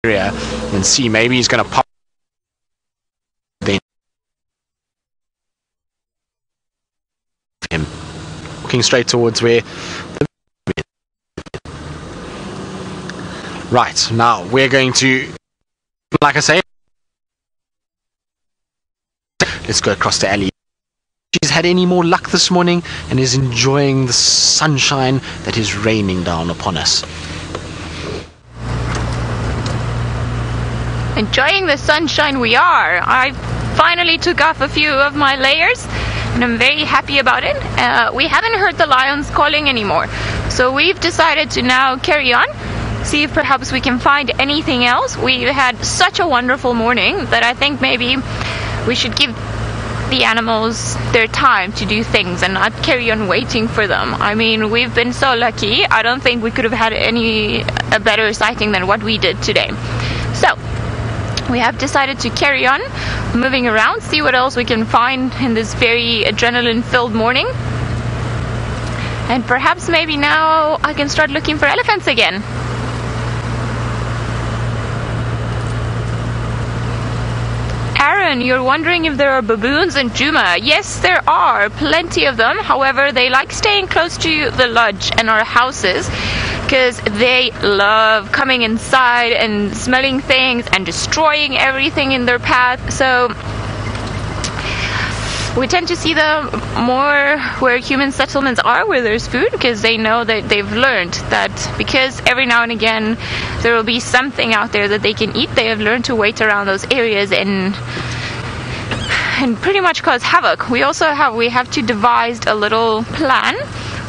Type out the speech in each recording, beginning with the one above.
area and see. Maybe he's going to pop then him. Walking straight towards where the... Right, now we're going to, like I say, let's go across the alley. She's had any more luck this morning and is enjoying the sunshine that is raining down upon us. Enjoying the sunshine we are. I finally took off a few of my layers and I'm very happy about it. We haven't heard the lions calling anymore, so we've decided to now carry on, see if perhaps we can find anything else. We've had such a wonderful morning that I think maybe we should give the animals their time to do things and not carry on waiting for them. I mean, we've been so lucky. I don't think we could have had a better sighting than what we did today. So we have decided to carry on moving around, see what else we can find in this very adrenaline-filled morning, and perhaps maybe now I can start looking for elephants again. Aaron, you're wondering if there are baboons in Djuma. Yes, there are plenty of them. However, they like staying close to the lodge and our houses because they love coming inside and smelling things and destroying everything in their path. So we tend to see them more where human settlements are, where there's food, because they know that they've learned that because every now and again there will be something out there that they can eat. They have learned to wait around those areas and pretty much cause havoc. We have to devise a little plan.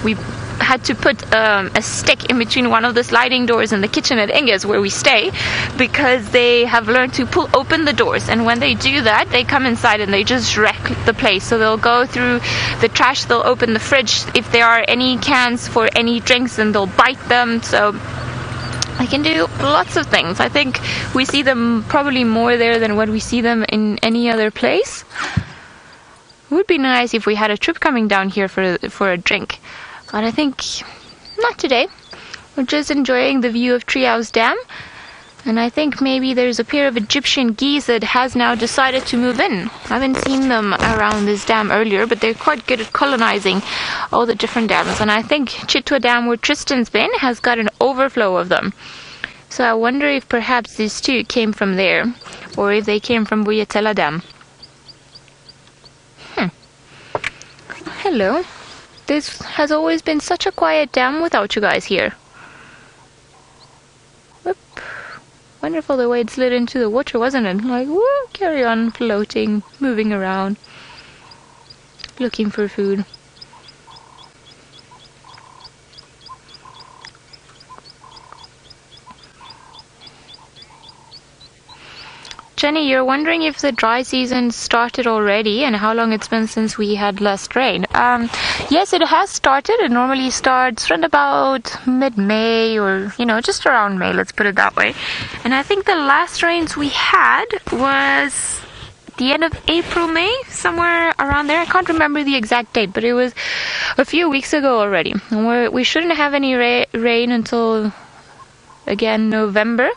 We had to put a stick in between one of the sliding doors in the kitchen at Inga's where we stay, because they have learned to pull open the doors, and when they do that they come inside and they just wreck the place. So they'll go through the trash, they'll open the fridge if there are any cans for any drinks, and they'll bite them. So they can do lots of things. I think we see them probably more there than what we see them in any other place. It would be nice if we had a trip coming down here for a drink. But I think not today. We're just enjoying the view of Treehouse Dam. And I think maybe there's a pair of Egyptian geese that has now decided to move in. I haven't seen them around this dam earlier, but they're quite good at colonizing all the different dams. And I think Chitwa Dam, where Tristan's been, has got an overflow of them. So I wonder if perhaps these two came from there, or if they came from Buyatela Dam. Hello. This has always been such a quiet dam without you guys here. Whoop. Wonderful the way it slid into the water, wasn't it? Like, woo, carry on floating, moving around, looking for food. Jenny, you're wondering if the dry season started already and how long it's been since we had last rain. Yes, it has started. It normally starts around about mid-May, or, just around May, let's put it that way. And I think the last rains we had was the end of April, May, somewhere around there. I can't remember the exact date, but it was a few weeks ago already. And we shouldn't have any rain until, again, November.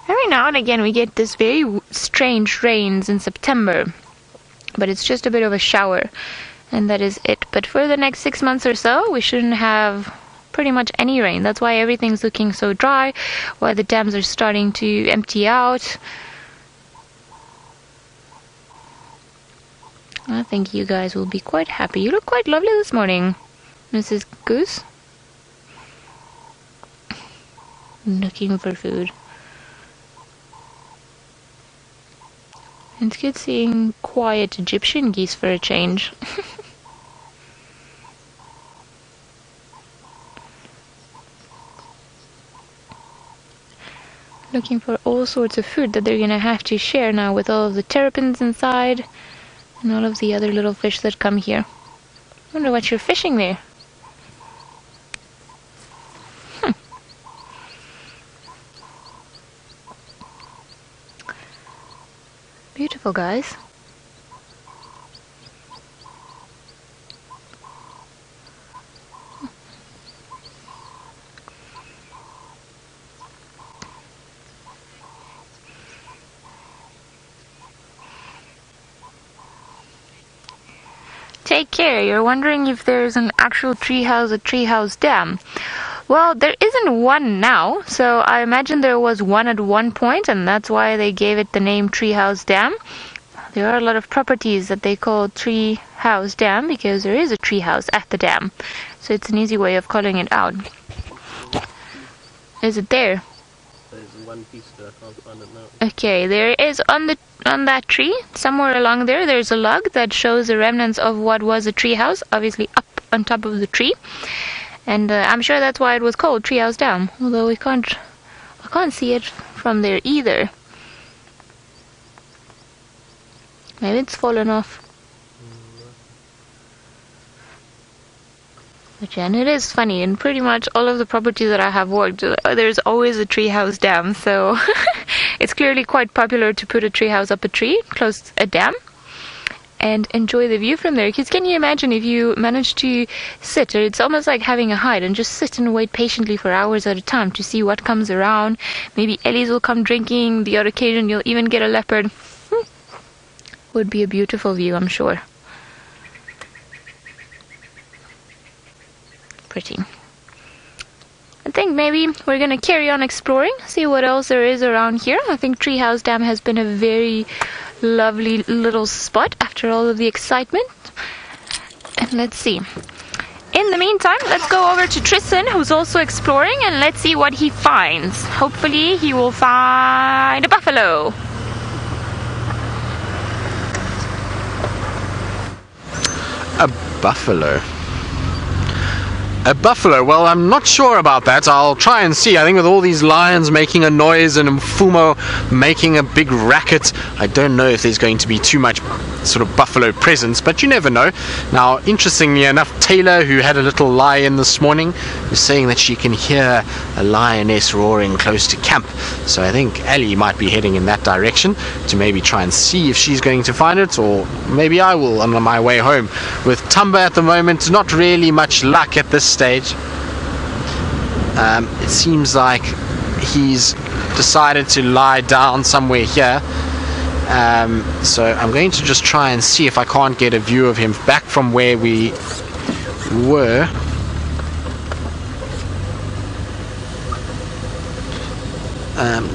Every now and again we get this very strange rains in September, but it's just a bit of a shower, and that is it. But for the next 6 months or so, we shouldn't have pretty much any rain. That's why everything's looking so dry, why the dams are starting to empty out. I think you guys will be quite happy. You look quite lovely this morning, Mrs. Goose. Looking for food. It's good seeing quiet Egyptian geese for a change. Looking for all sorts of food that they're gonna have to share now with all of the terrapins inside and all of the other little fish that come here. I wonder what you're fishing there. Beautiful, guys. take care. You're wondering if there's an actual treehouse at Treehouse Dam. Well, there isn't one now, so I imagine there was one at one point, and that's why they gave it the name Treehouse Dam. There are a lot of properties that they call Treehouse Dam because there is a treehouse at the dam. So it's an easy way of calling it out. Is it there? There's one piece that I can't find it now. Okay, there is on that tree, somewhere along there, there's a log that shows the remnants of what was a treehouse, obviously up on top of the tree. And I'm sure that's why it was called Treehouse Dam, although I can't see it from there either. Maybe it's fallen off. But yeah, and it is funny, in pretty much all of the properties that I have worked, there's always a treehouse dam, so it's clearly quite popular to put a treehouse up a tree, close to a dam, and enjoy the view from there. Because can you imagine if you manage to sit, or it's almost like having a hide, and just sit and wait patiently for hours at a time to see what comes around. Maybe ellies will come drinking, the odd occasion you'll even get a leopard. Would be a beautiful view, I'm sure. Pretty. I think maybe we're gonna carry on exploring, see what else there is around here. I think Treehouse Dam has been a very lovely little spot after all of the excitement. And let's see. In the meantime, let's go over to Tristan, who's also exploring, and let's see what he finds. Hopefully he will find a buffalo. A buffalo. A buffalo? Well, I'm not sure about that. I'll try and see. I think with all these lions making a noise and Mfumo making a big racket, I don't know if there's going to be too much sort of buffalo presence, but you never know. Now, interestingly enough, Taylor, who had a little lie-in this morning, is saying that she can hear a lioness roaring close to camp. So I think Ellie might be heading in that direction to maybe try and see if she's going to find it, or maybe I will on my way home. With Tumba at the moment, not really much luck at this stage. It seems like he's decided to lie down somewhere here. So I'm going to just try and see if I can't get a view of him back from where we were.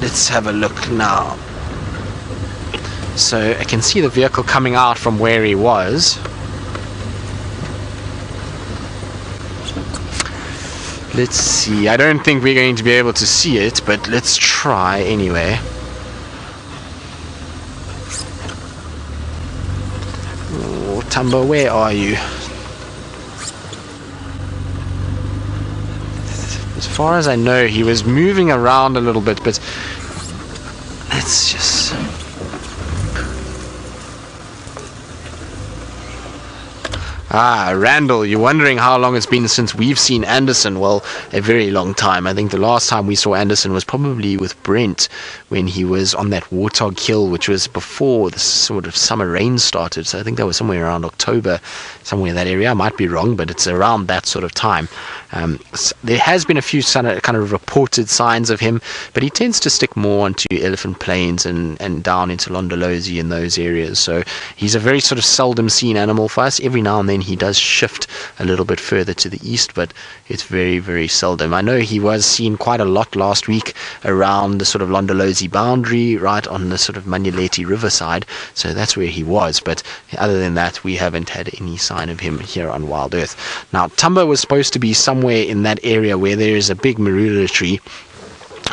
Let's have a look now. So I can see the vehicle coming out from where he was. Let's see. I don't think we're going to be able to see it, but let's try anyway. Oh, Tumba, where are you? As far as I know, he was moving around a little bit, but let's just... Ah, Randall, you're wondering how long it's been since we've seen Anderson. Well, a very long time. I think the last time we saw Anderson was probably with Brent when he was on that Warthog Hill, which was before the sort of summer rain started. So I think that was somewhere around October, somewhere in that area. I might be wrong, but it's around that sort of time. There has been a few kind of reported signs of him, but he tends to stick more onto Elephant Plains and down into Londolozi and those areas. So he's a very sort of seldom seen animal for us. Every now and then he does shift a little bit further to the east, but it's very, very seldom. I know he was seen quite a lot last week around the sort of Londolozi boundary, right on the sort of Manyeleti riverside, so that's where he was. But other than that, we haven't had any sign of him here on Wild Earth. Now, Tumba was supposed to be somewhere in that area where there is a big marula tree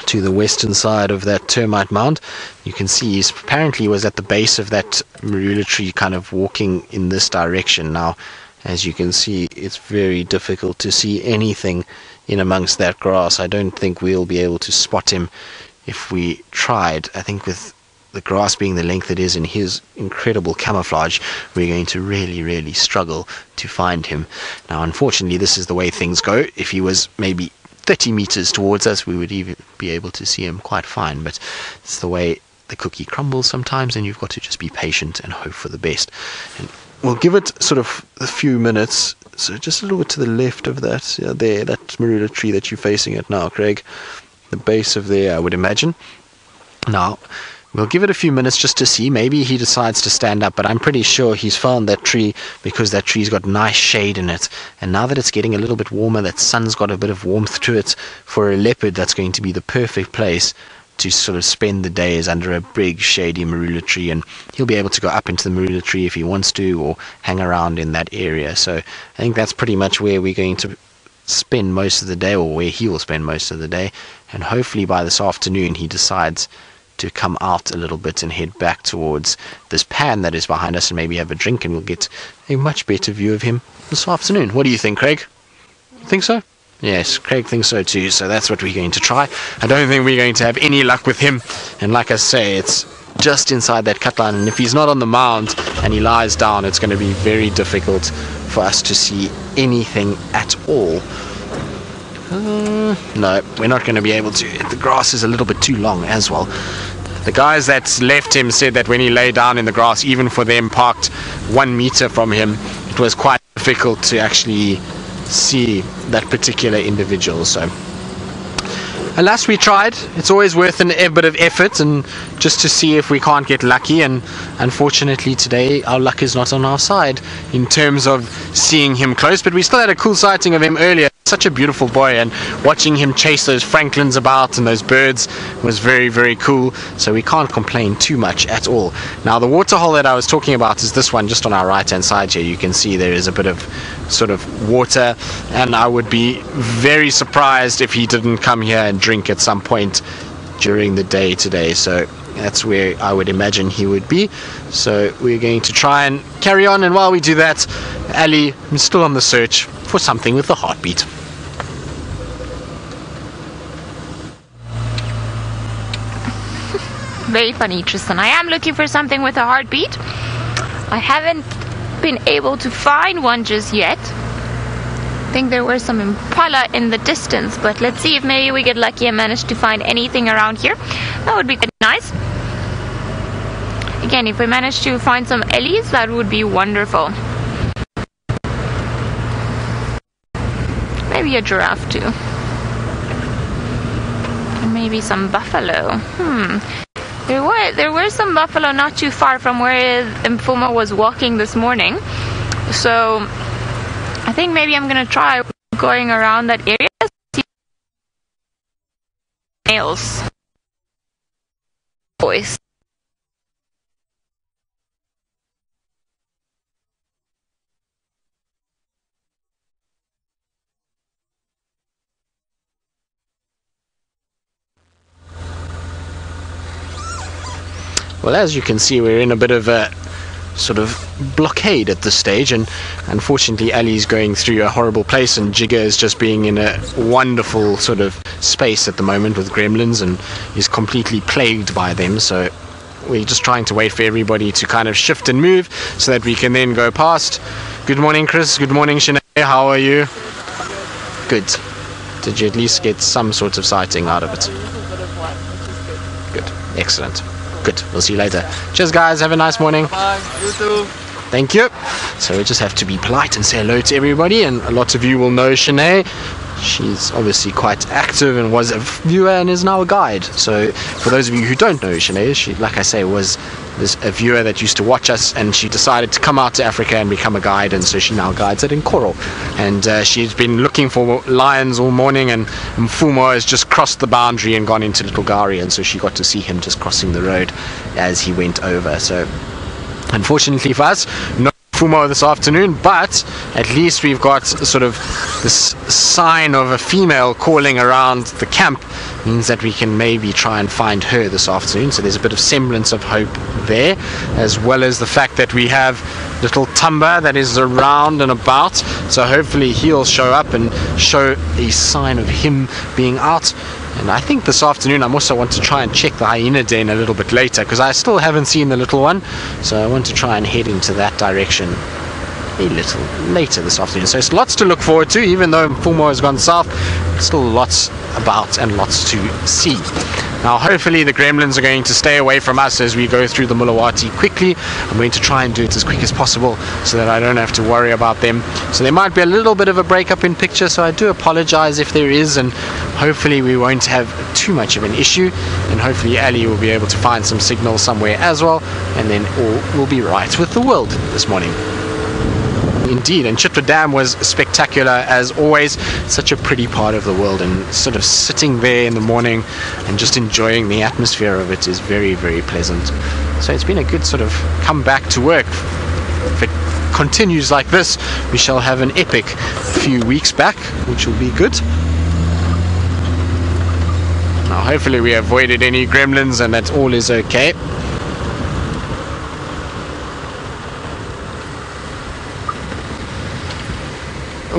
to the western side of that termite mound. You can see he apparently was at the base of that marula tree, kind of walking in this direction. Now, as you can see, it's very difficult to see anything in amongst that grass. I don't think we'll be able to spot him if we tried. I think with the grass being the length it is in his incredible camouflage, we're going to really, really struggle to find him. Now, unfortunately, this is the way things go. If he was maybe 30 meters towards us, we would even be able to see him quite fine, but it's the way the cookie crumbles sometimes, and you've got to just be patient and hope for the best. And we'll give it sort of a few minutes. So just a little bit to the left of that, there, that marula tree that you're facing at now, Craig, the base of there, I would imagine. Now, we'll give it a few minutes just to see. Maybe he decides to stand up, but I'm pretty sure he's found that tree because that tree's got nice shade in it. And now that it's getting a little bit warmer, that sun's got a bit of warmth to it, for a leopard that's going to be the perfect place to sort of spend the day is under a big shady marula tree, and he'll be able to go up into the marula tree if he wants to, or hang around in that area. So I think that's pretty much where we're going to spend most of the day, or where he will spend most of the day. And hopefully by this afternoon he decides to come out a little bit and head back towards this pan that is behind us and maybe have a drink, and we'll get a much better view of him this afternoon. What do you think, Craig? Think so? Yes, Craig thinks so too, so that's what we're going to try. I don't think we're going to have any luck with him, and like I say, it's just inside that cut line, and if he's not on the mound and he lies down, it's going to be very difficult for us to see anything at all. No, we're not going to be able to. The grass is a little bit too long as well. The guys that left him said that when he lay down in the grass, even for them parked 1 meter from him, it was quite difficult to actually see that particular individual. So alas, we tried. It's always worth a bit of effort, and just to see if we can't get lucky. And unfortunately today our luck is not on our side in terms of seeing him close, but we still had a cool sighting of him earlier. Such a beautiful boy, and watching him chase those francolins about and those birds was very, very cool, so we can't complain too much at all. Now the waterhole that I was talking about is this one just on our right hand side here. You can see there is a bit of sort of water, and I would be very surprised if he didn't come here and drink at some point during the day today. So that's where I would imagine he would be. So we're going to try and carry on, and while we do that, Ali is still on the search for something with a heartbeat. Very funny, Tristan. I am looking for something with a heartbeat. I haven't been able to find one just yet. I think there were some impala in the distance, but let's see if maybe we get lucky and manage to find anything around here. That would be quite nice. Again, if we manage to find some ellies, that would be wonderful. Maybe a giraffe too. And maybe some buffalo. There were some buffalo not too far from where Mfumo was walking this morning. So I think maybe I'm gonna try going around that area. See males. Boys. Well, as you can see, we're in a bit of a sort of blockade at this stage, and unfortunately Ali's going through a horrible place, and Jigga is just being in a wonderful sort of space at the moment with gremlins and is completely plagued by them. So we're just trying to wait for everybody to kind of shift and move so that we can then go past. Good morning, Chris. Good morning, Shanae. How are you? Good. Did you at least get some sort of sighting out of it? Good. Excellent. Good. We'll see you later. Cheers, guys. Have a nice morning. Bye. You too. Thank you. So we just have to be polite and say hello to everybody, and a lot of you will know Shanae. She's obviously quite active and was a viewer and is now a guide. So for those of you who don't know Shanae, she, like I say, was a viewer that used to watch us, and she decided to come out to Africa and become a guide, and so she now guides it in Coral. And she's been looking for lions all morning, and Mfumo has just crossed the boundary and gone into Little Gari, and so she got to see him just crossing the road as he went over. So unfortunately for us, no Mfumo this afternoon, but at least we've got sort of this sign of a female calling around the camp. Means that we can maybe try and find her this afternoon, so there's a bit of semblance of hope there, as well as the fact that we have little Tumba that is around and about, so hopefully he'll show up and show a sign of him being out. And I think this afternoon I also want to try and check the hyena den a little bit later, because I still haven't seen the little one, so I want to try and head into that direction a little later this afternoon. So it's lots to look forward to, even though Mfumo has gone south. Still lots about and lots to see. Now hopefully the gremlins are going to stay away from us as we go through the Mulawati quickly. I'm going to try and do it as quick as possible so that I don't have to worry about them. So there might be a little bit of a breakup in picture, so I do apologize if there is, and hopefully we won't have too much of an issue, and hopefully Ali will be able to find some signal somewhere as well, and then all will be right with the world this morning. Indeed, and Chitwa Dam was spectacular as always. Such a pretty part of the world, and sort of sitting there in the morning and just enjoying the atmosphere of it is very, very pleasant. So it's been a good sort of come back to work. If it continues like this, we shall have an epic few weeks back, which will be good. Now hopefully we avoided any gremlins and that all is okay.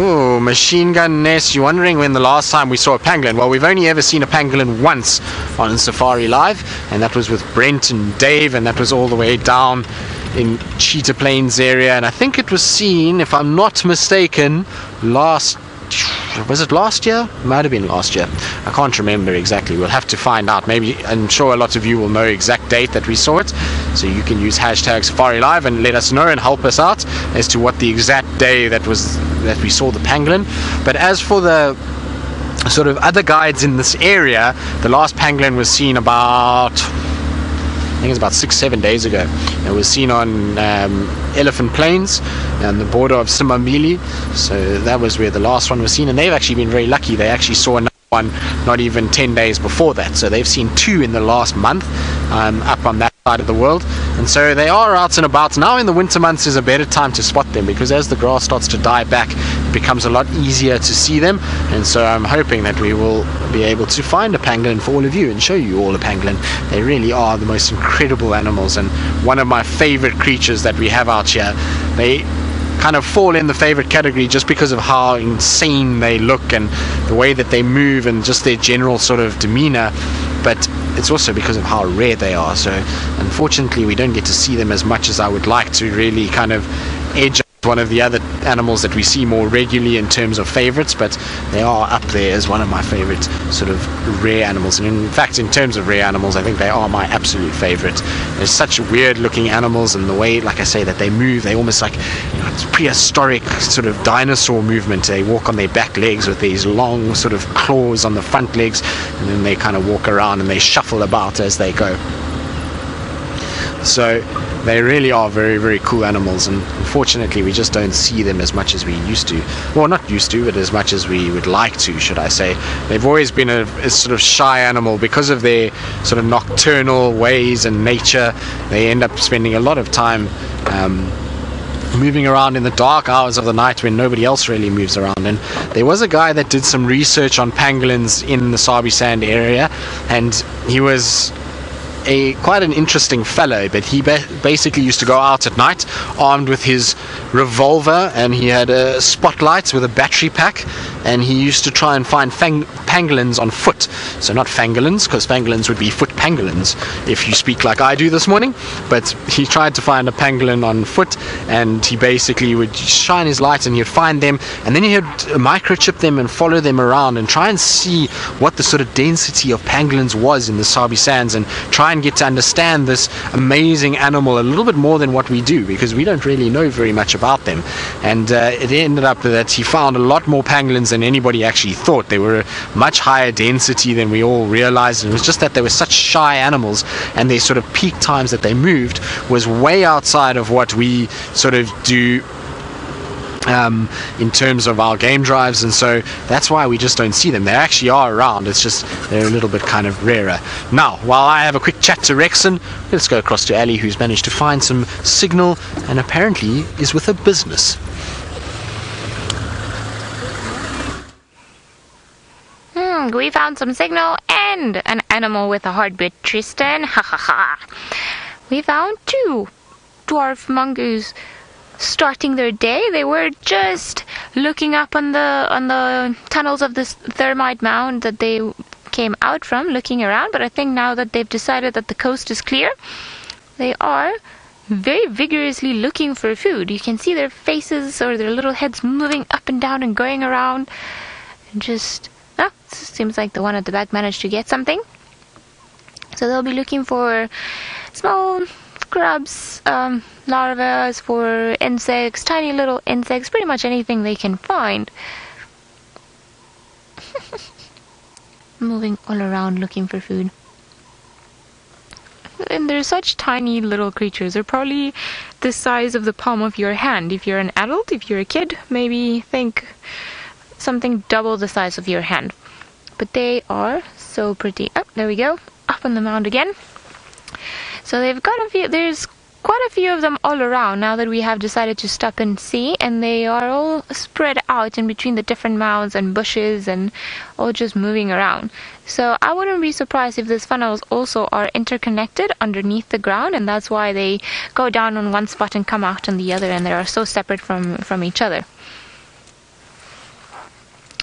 Oh, machine gun nest. You're wondering when the last time we saw a pangolin. Well, we've only ever seen a pangolin once on Safari Live, and that was with Brent and Dave, and that was all the way down in Cheetah Plains area, and I think it was seen, if I'm not mistaken, was it last year? Might have been last year. I can't remember exactly. We'll have to find out. Maybe, I'm sure a lot of you will know exact date that we saw it, so you can use hashtag Safari Live and let us know and help us out as to what the exact day that we saw the pangolin. But as for the sort of other guides in this area, the last pangolin was seen about, I think it's about 6-7 days ago. It was seen on Elephant Plains on the border of Simamili, so that was where the last one was seen, and they've actually been very lucky. They actually saw another one not even 10 days before that, so they've seen 2 in the last month up on that side of the world. And so they are out and about. Now in the winter months is a better time to spot them, because as the grass starts to die back, it becomes a lot easier to see them, and so I'm hoping that we will be able to find a pangolin for all of you and show you all a pangolin. They really are the most incredible animals, and one of my favorite creatures that we have out here. They kind of fall in the favorite category just because of how insane they look and the way that they move and just their general sort of demeanor, but it's also because of how rare they are. So unfortunately we don't get to see them as much as I would like to really kind of edge one of the other animals that we see more regularly in terms of favorites, but they are up there as one of my favorite sort of rare animals. And in fact, in terms of rare animals, I think they are my absolute favorite. They're such weird looking animals, and the way, like I say, that they move, they almost like, you know, it's prehistoric sort of dinosaur movement. They walk on their back legs with these long sort of claws on the front legs, and then they kind of walk around and they shuffle about as they go. So they really are very, very cool animals, and unfortunately we just don't see them as much as we used to. Well, not used to, but as much as we would like to, should I say. They've always been a sort of shy animal because of their sort of nocturnal ways and nature. They end up spending a lot of time moving around in the dark hours of the night when nobody else really moves around. And there was a guy that did some research on pangolins in the Sabi Sand area, and he was quite an interesting fellow, but he basically used to go out at night armed with his revolver, and he had a spotlight with a battery pack, and he used to try and find pangolins on foot. So not fangolins, because fangolins would be foot pangolins if you speak like I do this morning, but he tried to find a pangolin on foot, and he basically would shine his light and he'd find them, and then he would microchip them and follow them around and try and see what the sort of density of pangolins was in the Sabi Sands, and try and get to understand this amazing animal a little bit more than what we do, because we don't really know very much about them. And it ended up that he found a lot more pangolins than anybody actually thought. They were a much higher density than we all realized. It was just that they were such shy animals, and their sort of peak times that they moved was way outside of what we sort of do in terms of our game drives, and so that's why we just don't see them. They actually are around, it's just they're a little bit kind of rarer. Now, while I have a quick chat to Rexon, let's go across to Ali, who's managed to find some signal and apparently is with a business. We found some signal and an animal with a heartbeat, Tristan. Ha ha ha. We found 2 dwarf mongoose starting their day. They were just looking up on the tunnels of this thermite mound that they came out from, looking around, but I think now that they've decided that the coast is clear, they are very vigorously looking for food. You can see their faces or their little heads moving up and down and going around, and just Seems like the one at the back managed to get something. So they'll be looking for small grubs, larvae, for insects, tiny little insects, pretty much anything they can find. Moving all around looking for food. And they're such tiny little creatures. They're probably the size of the palm of your hand. If you're an adult, if you're a kid, maybe think something double the size of your hand. But they are so pretty. Oh, there we go. Up on the mound again. So they've got a few, there's quite a few of them all around now that we have decided to stop and see, and they are all spread out in between the different mounds and bushes and all just moving around. So I wouldn't be surprised if these funnels also are interconnected underneath the ground, and that's why they go down on one spot and come out on the other, and they are so separate from each other.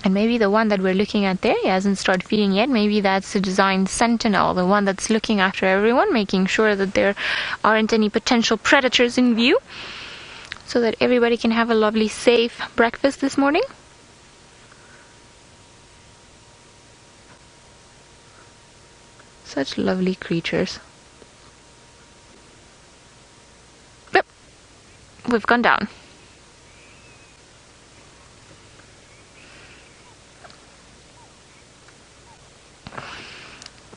And maybe the one that we're looking at there, he hasn't started feeding yet. Maybe that's the designed sentinel, the one that's looking after everyone, making sure that there aren't any potential predators in view, so that everybody can have a lovely, safe breakfast this morning. Such lovely creatures. Yep, we've gone down.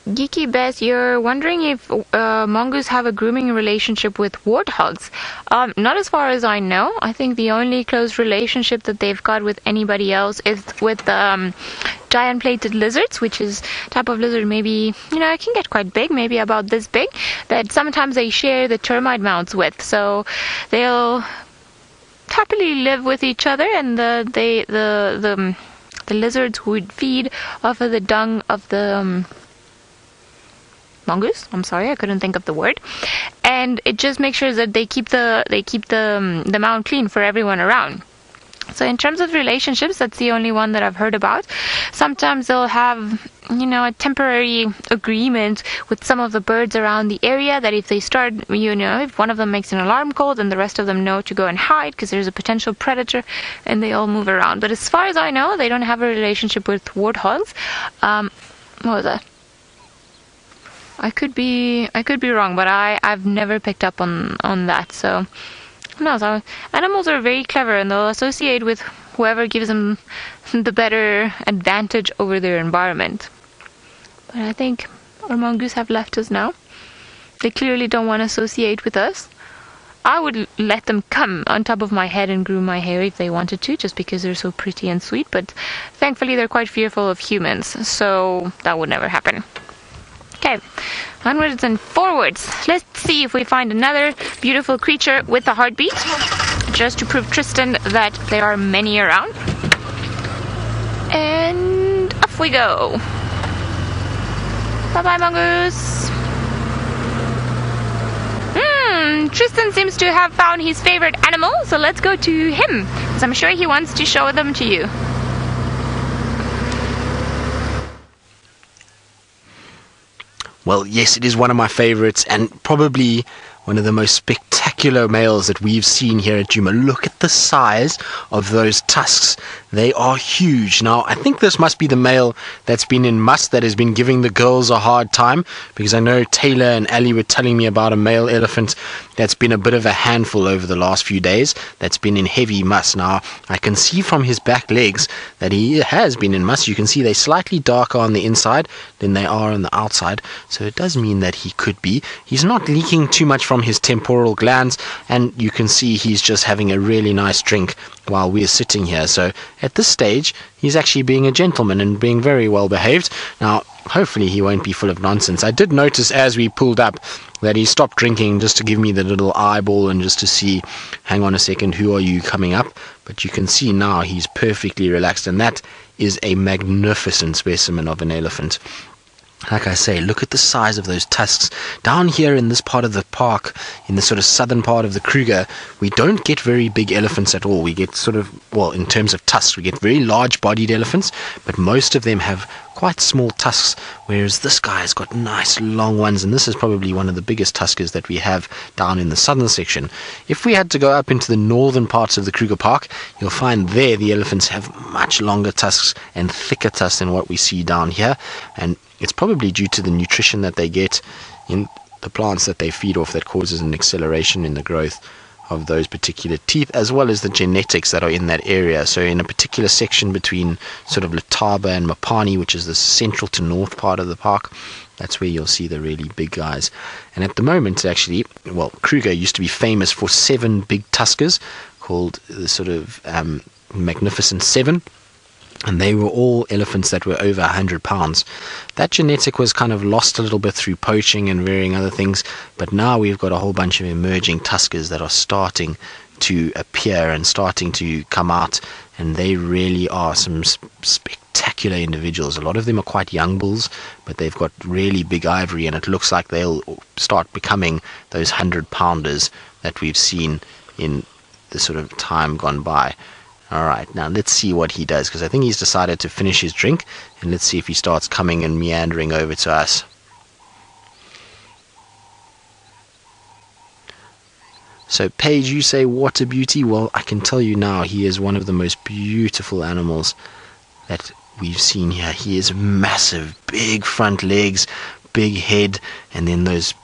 Geeky Bess, you're wondering if mongoose have a grooming relationship with warthogs. Not as far as I know. I think the only close relationship that they've got with anybody else is with giant plated lizards, which is a type of lizard maybe, it can get quite big, maybe about this big, that sometimes they share the termite mounds with. So they'll happily live with each other, and the lizards would feed off of the dung of the mongoose. I'm sorry, I couldn't think of the word. And it just makes sure that they keep the mound clean for everyone around. So in terms of relationships, that's the only one that I've heard about. Sometimes they'll have, a temporary agreement with some of the birds around the area that if they start, if one of them makes an alarm call, then the rest of them know to go and hide because there's a potential predator, and they all move around. But as far as I know, they don't have a relationship with warthogs. What was that? I could be wrong, but I've never picked up on that. So no, so animals are very clever, and they'll associate with whoever gives them the better advantage over their environment. But I think our mongoose have left us now. They clearly don't want to associate with us. I would let them come on top of my head and groom my hair if they wanted to, just because they're so pretty and sweet, but thankfully they're quite fearful of humans, so that would never happen. Okay, onwards and forwards. Let's see if we find another beautiful creature with a heartbeat, just to prove Tristan that there are many around. And off we go. Bye-bye, mongoose. Tristan seems to have found his favorite animal, so let's go to him, because I'm sure he wants to show them to you. Well, yes, it is one of my favorites, and probably one of the most spectacular males that we've seen here at Djuma. Look at the size of those tusks. They are huge. Now, I think this must be the male that's been in must, that has been giving the girls a hard time, because I know Taylor and Ali were telling me about a male elephant that's been a bit of a handful over the last few days, that's been in heavy must. Now, I can see from his back legs that he has been in must. You can see they're slightly darker on the inside than they are on the outside, so it does mean that he could be. He's not leaking too much from his temporal glands, and you can see he's just having a really nice drink while we're sitting here. So at this stage, he's actually being a gentleman and being very well behaved. Now, hopefully he won't be full of nonsense. I did notice as we pulled up that he stopped drinking just to give me the little eyeball and just to see, hang on a second, who are you coming up? But you can see now he's perfectly relaxed, and that is a magnificent specimen of an elephant. Like I say, look at the size of those tusks. Down here in this part of the park, in the sort of southern part of the Kruger, we don't get very big elephants at all. We get sort of, well, in terms of tusks, we get very large-bodied elephants, but most of them have quite small tusks, whereas this guy has got nice long ones, and this is probably one of the biggest tuskers that we have down in the southern section. If we had to go up into the northern parts of the Kruger Park, you'll find there the elephants have much longer tusks and thicker tusks than what we see down here, and it's probably due to the nutrition that they get in the plants that they feed off that causes an acceleration in the growth of those particular teeth, as well as the genetics that are in that area. So in a particular section between sort of Letaba and Mapani, which is the central to north part of the park, that's where you'll see the really big guys. And at the moment, actually, well, Kruger used to be famous for 7 big tuskers called the sort of Magnificent 7. And they were all elephants that were over 100 pounds. That genetic was kind of lost a little bit through poaching and varying other things, but now we've got a whole bunch of emerging tuskers that are starting to appear and starting to come out, and they really are some spectacular individuals. A lot of them are quite young bulls, but they've got really big ivory, and it looks like they'll start becoming those 100-pounders that we've seen in the sort of time gone by. Alright, now let's see what he does, because I think he's decided to finish his drink, and let's see if he starts coming and meandering over to us. So Paige, you say what a beauty. Well, I can tell you now, he is one of the most beautiful animals that we've seen here. He is massive, big front legs, big head, and then those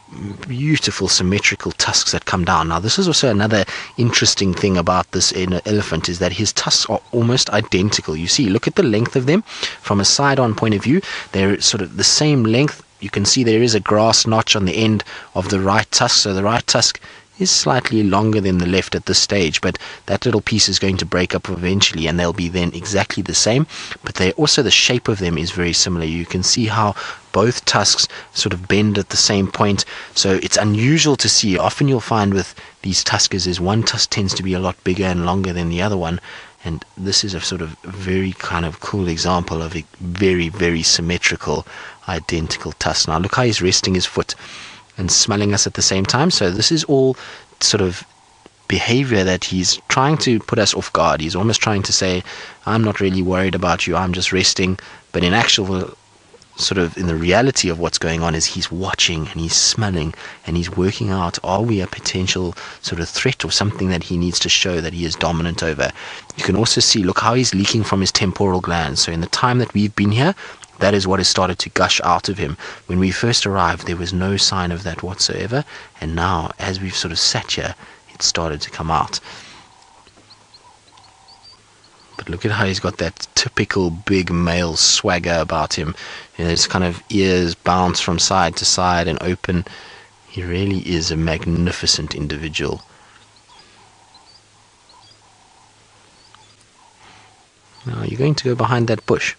beautiful symmetrical tusks that come down. Now this is also another interesting thing about this elephant, is that his tusks are almost identical. You see, look at the length of them from a side-on point of view. They're sort of the same length. You can see there is a grass notch on the end of the right tusk, so the right tusk is slightly longer than the left at this stage, but that little piece is going to break up eventually, and they'll be then exactly the same. But they also, the shape of them is very similar. You can see how both tusks sort of bend at the same point, so it's unusual to see. Often you'll find with these tuskers is one tusk tends to be a lot bigger and longer than the other one, and this is a sort of very kind of cool example of a very, very symmetrical, identical tusk. Now look how he's resting his foot and smelling us at the same time. So this is all sort of behavior that he's trying to put us off guard. He's almost trying to say, I'm not really worried about you, I'm just resting. But in actual sort of in the reality of what's going on is he's watching and he's smelling and he's working out, are we a potential sort of threat or something that he needs to show that he is dominant over. You can also see, look how he's leaking from his temporal glands. So in the time that we've been here, that is what has started to gush out of him. When we first arrived, there was no sign of that whatsoever, and now, as we've sort of sat here, it started to come out. But look at how he's got that typical big male swagger about him. You know, his kind of ears bounce from side to side and open. He really is a magnificent individual. Now, you're going to go behind that bush.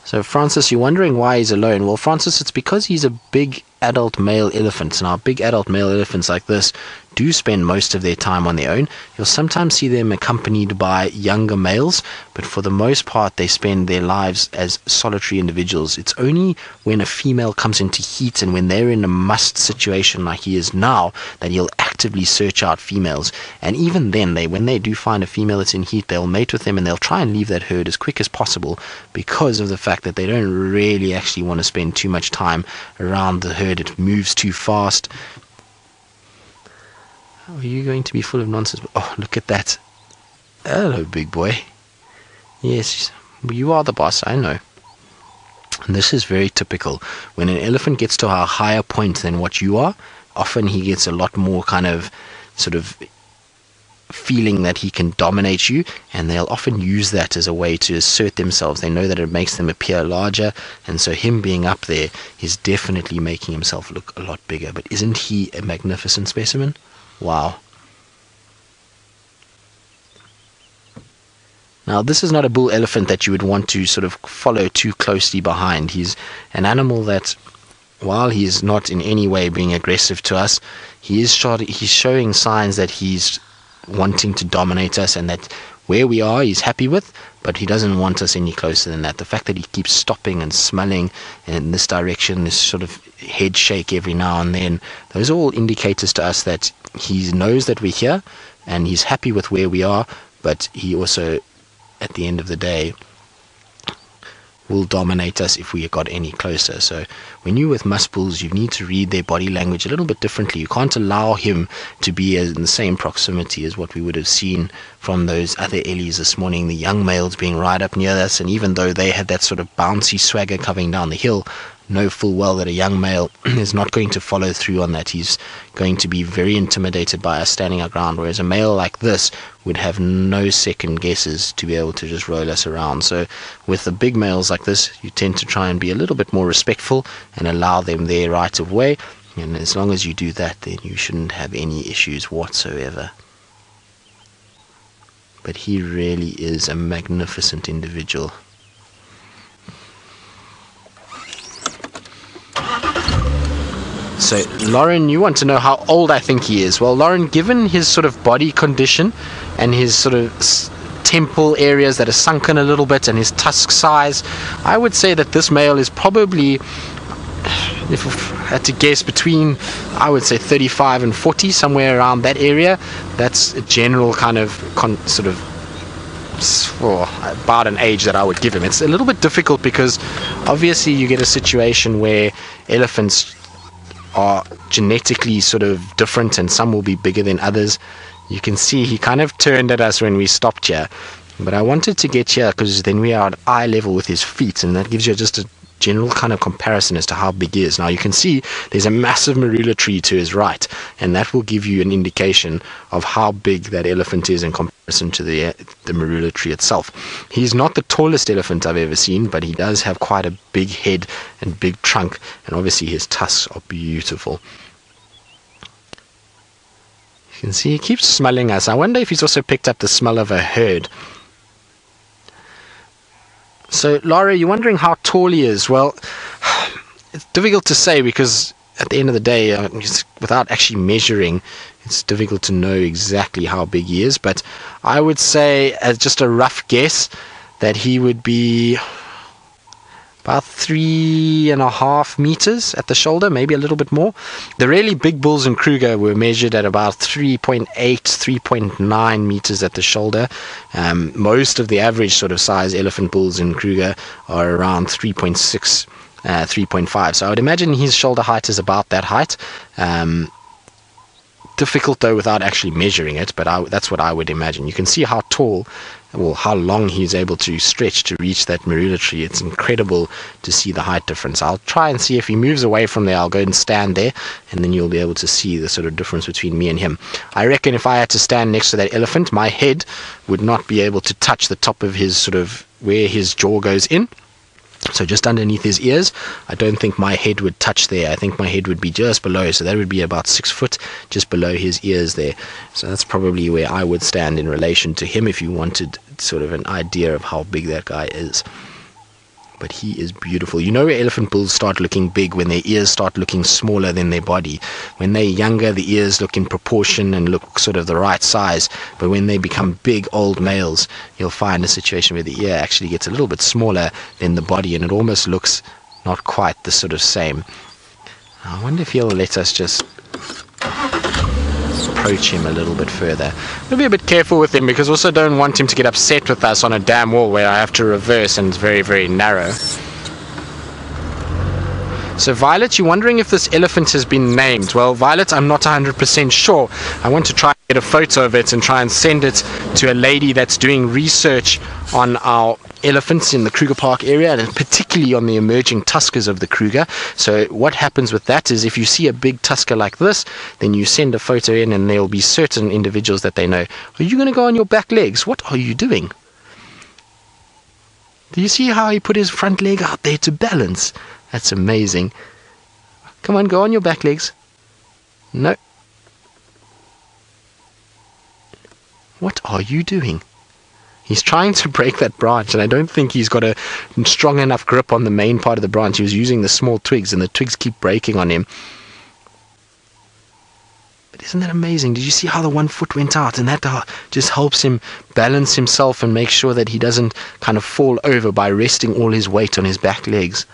So Francis, you're wondering why he's alone. Well, Francis, it's because he's a big adult male elephant. Now, big adult male elephants like this do spend most of their time on their own. You'll sometimes see them accompanied by younger males, but for the most part they spend their lives as solitary individuals. It's only when a female comes into heat and when they're in a must situation like he is now that he'll actively search out females. And even then, when they do find a female that's in heat, they'll mate with them and they'll try and leave that herd as quick as possible, because of the fact that they don't really actually want to spend too much time around the herd. It moves too fast. Are you going to be full of nonsense? Oh, look at that. Hello, big boy. Yes, you are the boss, I know. And this is very typical. When an elephant gets to a higher point than what you are, often he gets a lot more kind of sort of feeling that he can dominate you, and they'll often use that as a way to assert themselves. They know that it makes them appear larger, and so him being up there is definitely making himself look a lot bigger. But isn't he a magnificent specimen? Wow. Now, this is not a bull elephant that you would want to sort of follow too closely behind. He's an animal that, while he is not in any way being aggressive to us, he's showing signs that he's wanting to dominate us, and that where we are he's happy with, but he doesn't want us any closer than that. The fact that he keeps stopping and smelling in this direction, this sort of head shake every now and then, those are all indicators to us that he knows that we're here and he's happy with where we are, but he also, at the end of the day, will dominate us if we got any closer. So when you're with musk bulls, you need to read their body language a little bit differently. You can't allow him to be in the same proximity as what we would have seen from those other ellies this morning, the young males being right up near us, and even though they had that sort of bouncy swagger coming down the hill, know full well that a young male is not going to follow through on that. He's going to be very intimidated by us standing our ground, whereas a male like this would have no second guesses to be able to just roll us around. So with the big males like this, you tend to try and be a little bit more respectful and allow them their right of way, and as long as you do that, then you shouldn't have any issues whatsoever. But he really is a magnificent individual. So, Lauren, you want to know how old I think he is. Well, Lauren, given his sort of body condition and his sort of temple areas that are sunken a little bit and his tusk size, I would say that this male is probably, if I had to guess, between, I would say 35 and 40, somewhere around that area. That's a general kind of sort of about an age that I would give him. It's a little bit difficult because obviously you get a situation where elephants are genetically sort of different and some will be bigger than others. You can see he kind of turned at us when we stopped here, but I wanted to get here because then we are at eye level with his feet, and that gives you just a general kind of comparison as to how big he is. Now you can see there's a massive marula tree to his right, and that will give you an indication of how big that elephant is in comparison to the marula tree itself. He's not the tallest elephant I've ever seen, but he does have quite a big head and big trunk, and obviously his tusks are beautiful. You can see he keeps smelling us. I wonder if he's also picked up the smell of a herd. So, Laura, you're wondering how tall he is. Well, it's difficult to say because at the end of the day, without actually measuring, it's difficult to know exactly how big he is. But I would say, as just a rough guess, that he would be about 3.5 meters at the shoulder, maybe a little bit more. The really big bulls in Kruger were measured at about 3.8, 3.9 meters at the shoulder. Most of the average sort of size elephant bulls in Kruger are around 3.6, 3.5. So I would imagine his shoulder height is about that height. Difficult though without actually measuring it, but that's what I would imagine. You can see how tall, well, how long he's able to stretch to reach that marula tree. It's incredible to see the height difference. I'll try and see if he moves away from there. I'll go and stand there, and then you'll be able to see the sort of difference between me and him. I reckon if I had to stand next to that elephant, my head would not be able to touch the top of his sort of where his jaw goes in. So just underneath his ears, I don't think my head would touch there. I think my head would be just below, so that would be about 6 foot just below his ears there. So that's probably where I would stand in relation to him if you wanted sort of an idea of how big that guy is. But he is beautiful. You know where elephant bulls start looking big? When their ears start looking smaller than their body. When they're younger, the ears look in proportion and look sort of the right size. But when they become big old males, you'll find a situation where the ear actually gets a little bit smaller than the body, and it almost looks not quite the sort of same. I wonder if he'll let us just approach him a little bit further. We'll be a bit careful with him because also don't want him to get upset with us on a damn wall where I have to reverse and it's very, very narrow. So Violet, you're wondering if this elephant has been named. Well, Violet, I'm not 100% sure. I want to try and get a photo of it and try and send it to a lady that's doing research on our elephants in the Kruger Park area, and particularly on the emerging tuskers of the Kruger. So what happens with that is if you see a big tusker like this, then you send a photo in and there'll be certain individuals that they know. Are you going to go on your back legs? What are you doing? Do you see how he put his front leg out there to balance? That's amazing. Come on, go on your back legs. No. What are you doing? He's trying to break that branch, and I don't think he's got a strong enough grip on the main part of the branch. He was using the small twigs, and the twigs keep breaking on him. But Isn't that amazing? Did you see how the one foot went out? And that just helps him balance himself and make sure that he doesn't kind of fall over by resting all his weight on his back legs.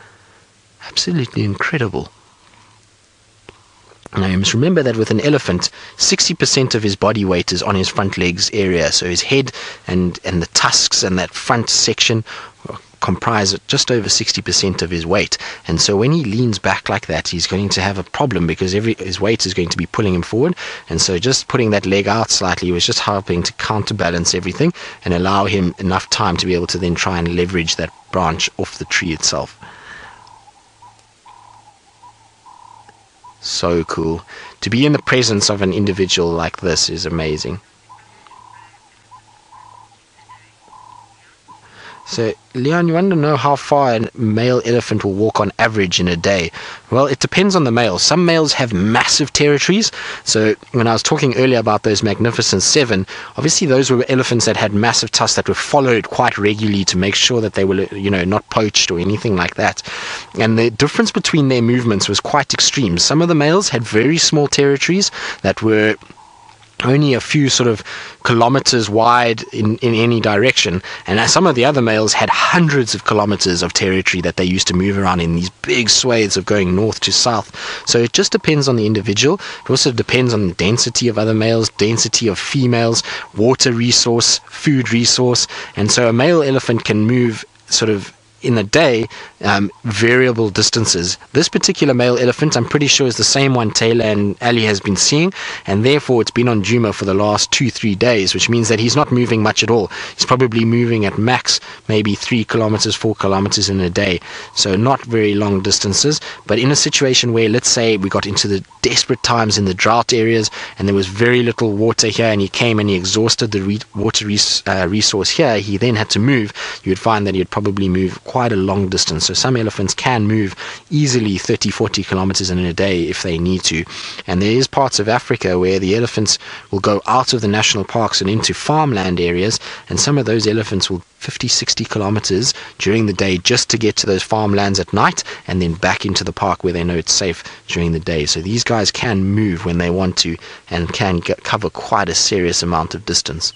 Absolutely incredible. Now you must remember that with an elephant, 60% of his body weight is on his front legs area. So his head and the tusks and that front section comprise just over 60% of his weight. And so when he leans back like that, he's going to have a problem because his weight is going to be pulling him forward. And so just putting that leg out slightly was just helping to counterbalance everything and allow him enough time to be able to then try and leverage that branch off the tree itself. So cool. To be in the presence of an individual like this is amazing. So, Leon, you want to know how far a male elephant will walk on average in a day? Well, it depends on the male. Some males have massive territories. So, when I was talking earlier about those magnificent 7, obviously those were elephants that had massive tusks that were followed quite regularly to make sure that they were, not poached or anything like that. And the difference between their movements was quite extreme. Some of the males had very small territories that were only a few sort of kilometers wide in any direction, and some of the other males had hundreds of kilometers of territory that they used to move around in these big swathes of going north to south. So it just depends on the individual. It also depends on the density of other males, density of females, water resource, food resource, and so a male elephant can move sort of in a day, variable distances. This particular male elephant, I'm pretty sure, is the same one Taylor and Ali has been seeing, and therefore it's been on Djuma for the last 2-3 days, which means that he's not moving much at all. He's probably moving at max maybe 3 kilometers, 4 kilometers in a day, so not very long distances. But in a situation where, let's say, we got into the desperate times in the drought areas and there was very little water here, and he came and he exhausted the water resource here, he then had to move, you would find that he would probably move quite a long distance. So some elephants can move easily 30-40 kilometers in a day if they need to. And there is parts of Africa where the elephants will go out of the national parks and into farmland areas, and some of those elephants will 50-60 kilometers during the day just to get to those farmlands at night and then back into the park where they know it's safe during the day. So these guys can move when they want to and can cover quite a serious amount of distance.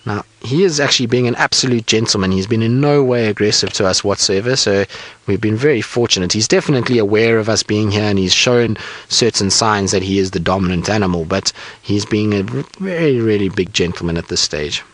Now, he is actually being an absolute gentleman. He's been in no way aggressive to us whatsoever, so we've been very fortunate. He's definitely aware of us being here, and he's shown certain signs that he is the dominant animal, but he's being a very, really big gentleman at this stage.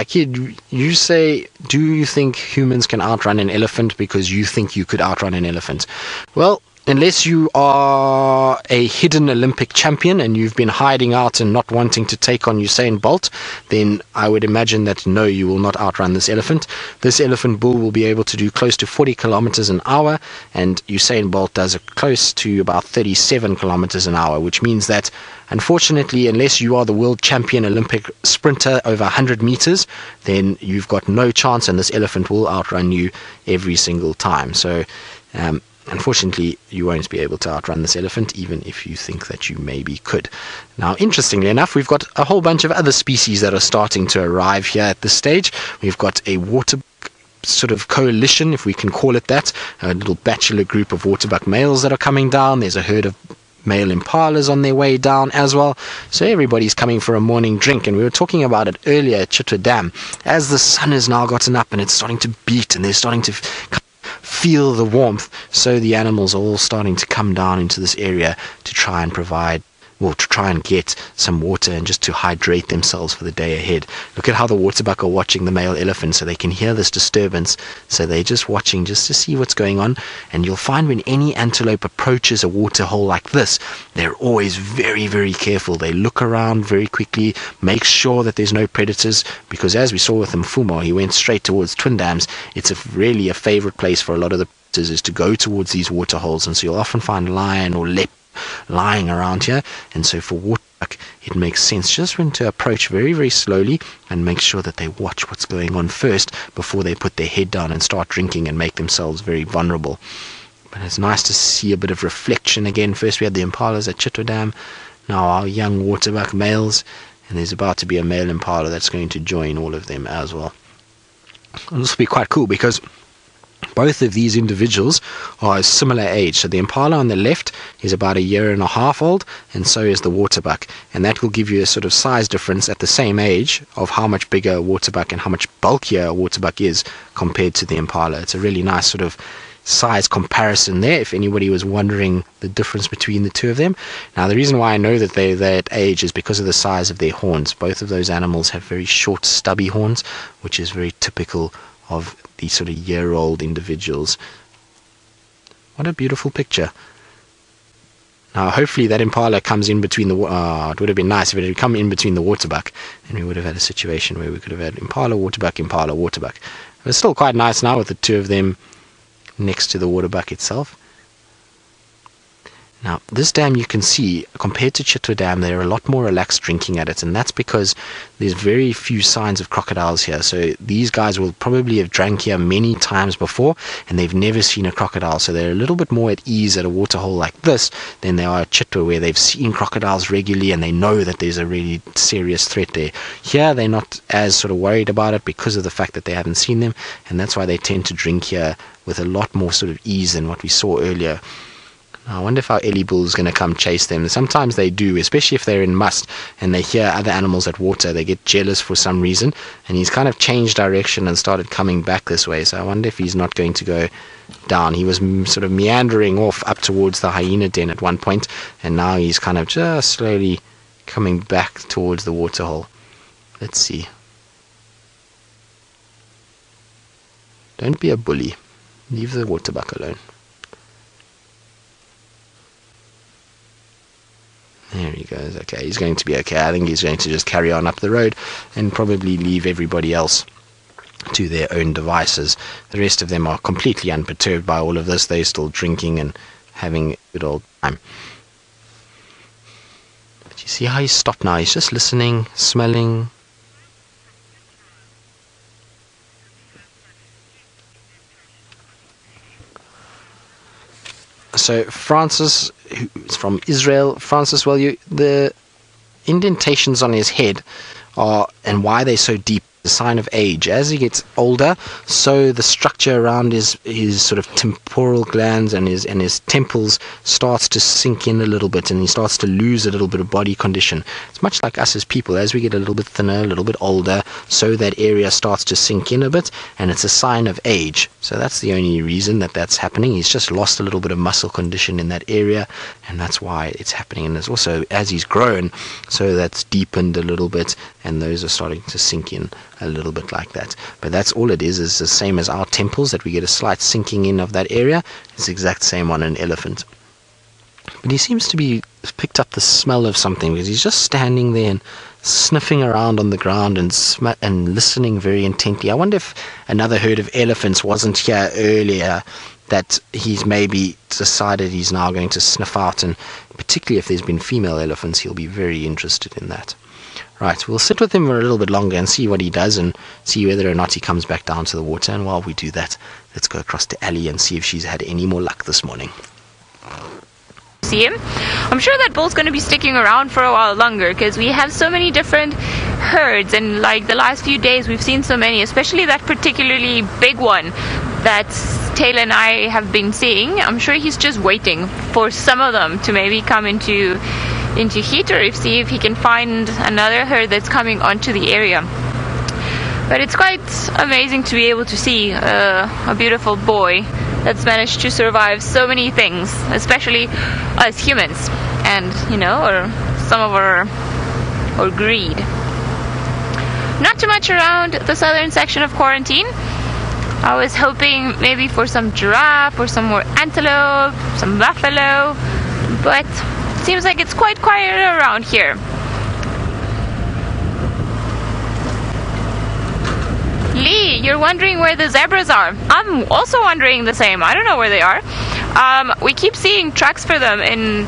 Kid, you say, do you think humans can outrun an elephant because you think you could outrun an elephant? Well, unless you are a hidden Olympic champion and you've been hiding out and not wanting to take on Usain Bolt, then I would imagine that no, you will not outrun this elephant. This elephant bull will be able to do close to 40 kilometers an hour, and Usain Bolt does close to about 37 kilometers an hour, which means that, unfortunately, unless you are the world champion Olympic sprinter over 100 meters, then you've got no chance, and this elephant will outrun you every single time. So, unfortunately, you won't be able to outrun this elephant, even if you think that you maybe could. Now, interestingly enough, we've got a whole bunch of other species that are starting to arrive here at this stage. We've got a water sort of coalition, if we can call it that, a little bachelor group of waterbuck males that are coming down. There's a herd of male impalas on their way down as well. So everybody's coming for a morning drink, and we were talking about it earlier at Chitwa Dam. As the sun has now gotten up and it's starting to beat and they're starting to feel the warmth, so the animals are all starting to come down into this area to try and provide, well, to try and get some water and just to hydrate themselves for the day ahead. Look at how the waterbuck are watching the male elephant, so they can hear this disturbance, so they're just watching just to see what's going on. And you'll find when any antelope approaches a water hole like this, they're always very, very careful. They look around very quickly, make sure that there's no predators, because as we saw with Mfumo, he went straight towards Twin Dams. It's really a favorite place for a lot of the predators, is to go towards these water holes, and so you'll often find lion or leopard lying around here. And so for waterbuck, it makes sense just when to approach very, very slowly and make sure that they watch what's going on first before they put their head down and start drinking and make themselves very vulnerable. But it's nice to see a bit of reflection again. First we had the impalas at Chitwa Dam, now our young waterbuck males, and there's about to be a male impala that's going to join all of them as well. And this will be quite cool because Both of these individuals are a similar age. So the impala on the left is about 1.5 years old, and so is the waterbuck. And that will give you a sort of size difference at the same age of how much bigger a waterbuck and how much bulkier a waterbuck is compared to the impala. It's a really nice sort of size comparison there, if anybody was wondering the difference between the two of them. Now, the reason why I know that they're that age is because of the size of their horns. Both of those animals have very short, stubby horns, which is very typical of these sort of year-old individuals. What a beautiful picture. Now, hopefully that impala comes in between the... it would have been nice if it had come in between the waterbuck, and we would have had a situation where we could have had impala, waterbuck, impala, waterbuck. It was still quite nice now with the two of them next to the waterbuck itself. Now, this dam, you can see, compared to Chitwa Dam, they're a lot more relaxed drinking at it, and that's because there's very few signs of crocodiles here. So these guys will probably have drank here many times before, and they've never seen a crocodile. So they're a little bit more at ease at a waterhole like this than they are at Chitwa, where they've seen crocodiles regularly and they know that there's a really serious threat there. Here, they're not as sort of worried about it because of the fact that they haven't seen them, and that's why they tend to drink here with a lot more sort of ease than what we saw earlier. I wonder if our Ellie Bull is going to come chase them. Sometimes they do, especially if they're in must and they hear other animals at water. They get jealous for some reason, and he's kind of changed direction and started coming back this way. So I wonder if he's not going to go down. He was sort of meandering off up towards the hyena den at one point, and now he's kind of just slowly coming back towards the waterhole. Let's see. Don't be a bully. Leave the waterbuck alone. There he goes. Okay, he's going to be okay. I think he's going to just carry on up the road and probably leave everybody else to their own devices. The rest of them are completely unperturbed by all of this. They're still drinking and having a good old time. But you see how he's stopped now? He's just listening, smelling. So Francis, who's from Israel, Francis, well, the indentations on his head are, and why they're so deep, a sign of age. As he gets older, so the structure around his sort of temporal glands and his temples starts to sink in a little bit, and he starts to lose a little bit of body condition. It's much like us as people. As we get a little bit thinner, a little bit older, so that area starts to sink in a bit, and it's a sign of age. So that's the only reason that that's happening. He's just lost a little bit of muscle condition in that area, and that's why it's happening. And it's also, as he's grown, so that's deepened a little bit, and those are starting to sink in a little bit like that. But that's all it is the same as our temples, that we get a slight sinking in of that area. It's the exact same on an elephant. But he seems to be picked up the smell of something, because he's just standing there and sniffing around on the ground and listening very intently. I wonder if another herd of elephants wasn't here earlier, that he's maybe decided he's now going to sniff out, and particularly if there's been female elephants, he'll be very interested in that. Right, we'll sit with him for a little bit longer and see what he does, and see whether or not he comes back down to the water. And while we do that, let's go across to Ali and see if she's had any more luck this morning. See him? I'm sure that bull's going to be sticking around for a while longer, because we have so many different herds, and like the last few days we've seen so many, especially that particularly big one that Taylor and I have been seeing. I'm sure he's just waiting for some of them to maybe come into heat, or see if he can find another herd that's coming onto the area. But it's quite amazing to be able to see a beautiful boy that's managed to survive so many things, especially us humans, and or some of our greed. Not too much around the southern section of quarantine. I was hoping maybe for some giraffe or some more antelope, some buffalo, but it seems like it's quite quiet around here. Lee, you're wondering where the zebras are. I'm also wondering the same. I don't know where they are. We keep seeing tracks for them in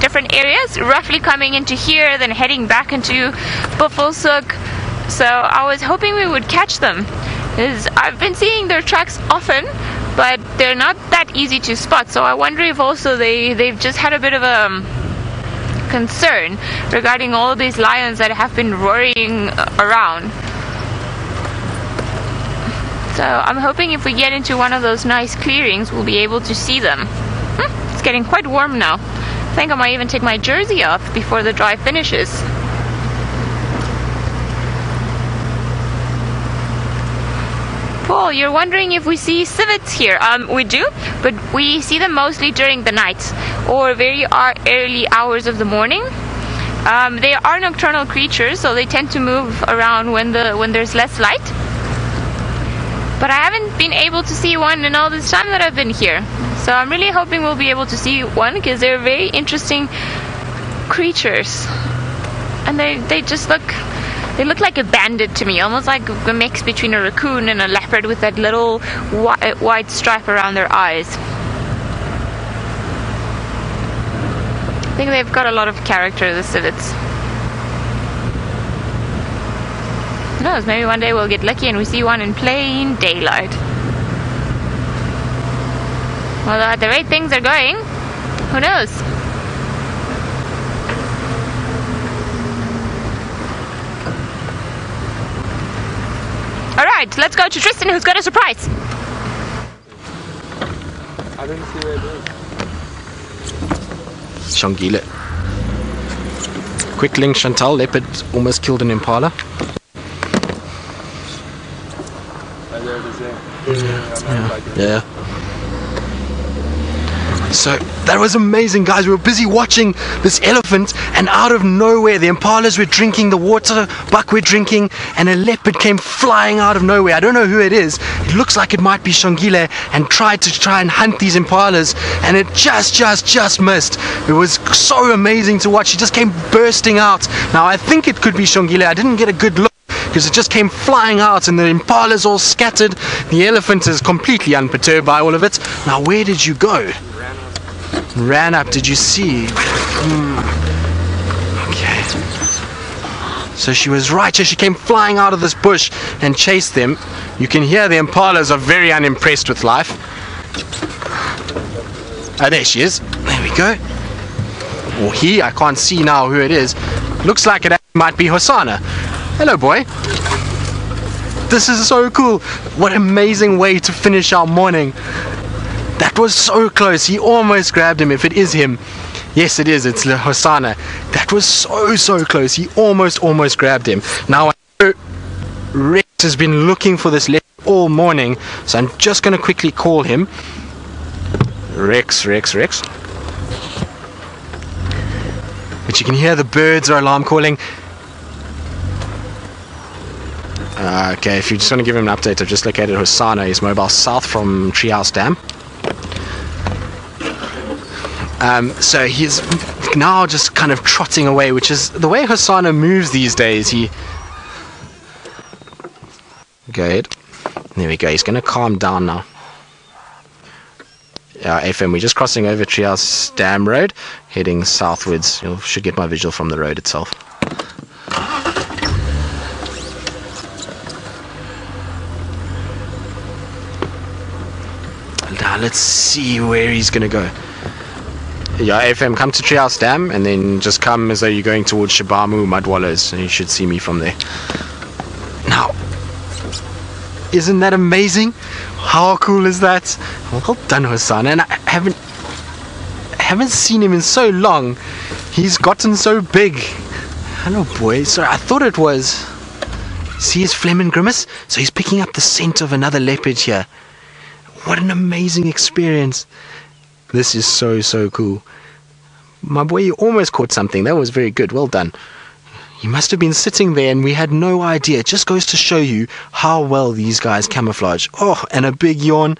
different areas, roughly coming into here, then heading back into Buffelshoek. So I was hoping we would catch them. I've been seeing their tracks often, but they're not that easy to spot. So I wonder if also they've just had a bit of a concern regarding all these lions that have been roaring around. So I'm hoping if we get into one of those nice clearings, we'll be able to see them. It's getting quite warm now. I think I might even take my jersey off before the drive finishes. Paul, you're wondering if we see civets here. We do, but we see them mostly during the night or very early hours of the morning. They are nocturnal creatures, so they tend to move around when there's less light. But I haven't been able to see one in all this time that I've been here. So I'm really hoping we'll be able to see one, because they're very interesting creatures. And they just look like a bandit to me, almost like a mix between a raccoon and a leopard with that little white stripe around their eyes. I think they've got a lot of character, the civets. Who knows, maybe one day we'll get lucky and we see one in plain daylight. Well, at the rate things are going, who knows? Alright, let's go to Tristan, who's got a surprise. I didn't see where it is. Shongile. Quick link, Chantal. Leopard almost killed an impala. There it is there. Yeah. So that was amazing, guys. We were busy watching this elephant, and out of nowhere the impalas were drinking the water, buck were drinking, and a leopard came flying out of nowhere. I don't know who it is. It looks like it might be Shongile, and tried and hunt these impalas, and it just missed. It was so amazing to watch. It just came bursting out. Now I think it could be Shongile. I didn't get a good look, because it just came flying out and the impala's all scattered. The elephant is completely unperturbed by all of it. Now where did you go? Ran up, did you see? Okay. So she was right, so she came flying out of this bush and chased them. You can hear the impalas are very unimpressed with life. Oh, there she is. There we go. Or he, I can't see now who it is. Looks like it might be Hosana. Hello, boy. This is so cool. What an amazing way to finish our morning. That was so close. He almost grabbed him. If it is him. Yes, it is. It's Hosana. That was so close. He almost grabbed him. Now, I know Rex has been looking for this leopard all morning. So I'm just going to quickly call him. Rex. But you can hear the birds are alarm calling. Okay, if you just want to give him an update, I've just located Hosana. He's mobile south from Treehouse Dam. So he's now just kind of trotting away, which is the way Hosana moves these days. Go ahead. There we go. He's going to calm down now. FM, we're just crossing over Treehouse Dam Road, heading southwards. You should get my visual from the road itself. Now let's see where he's going to go. Yeah, FM, come to Treehouse Dam and then just come as though you're going towards Shabamu Mud Wallows, and you should see me from there. Now, isn't that amazing? How cool is that? Well done, Hosana. And I haven't seen him in so long. He's gotten so big. Hello, boy. Sorry, I thought it was. See his phlegm and grimace? So he's picking up the scent of another leopard here. What an amazing experience. This is so cool. My boy, you almost caught something. That was very good. Well done. You must have been sitting there and we had no idea. It just goes to show you how well these guys camouflage. Oh, and a big yawn.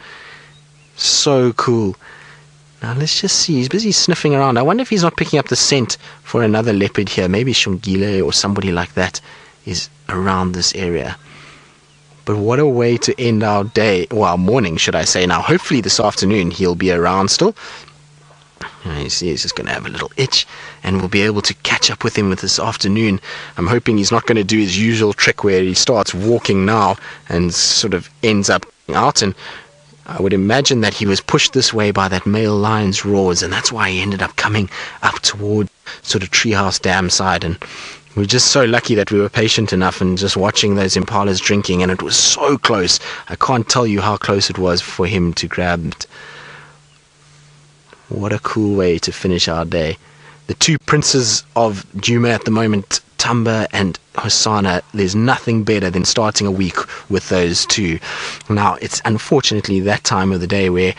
So cool. Now let's just see. He's busy sniffing around. I wonder if he's not picking up the scent for another leopard here. Maybe Shongile or somebody like that is around this area. But what a way to end our day, or our morning, should I say. Now, hopefully this afternoon he'll be around still. You see, he's just going to have a little itch, and we'll be able to catch up with him with this afternoon. I'm hoping he's not going to do his usual trick where he starts walking now and sort of ends up out. And I would imagine that he was pushed this way by that male lion's roars, and that's why he ended up coming up toward sort of Treehouse Dam side. And We're just so lucky that we were patient enough and just watching those impalas drinking, and it was so close. I can't tell you how close it was for him to grab it. What a cool way to finish our day. The two princes of Djuma at the moment, Tamba and Hosana, there's nothing better than starting a week with those two. Now, it's unfortunately that time of the day where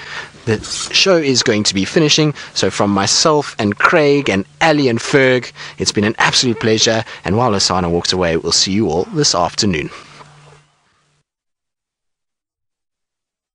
the show is going to be finishing. So from myself and Craig and Ali and Ferg, it's been an absolute pleasure. And while Hosana walks away, we'll see you all this afternoon.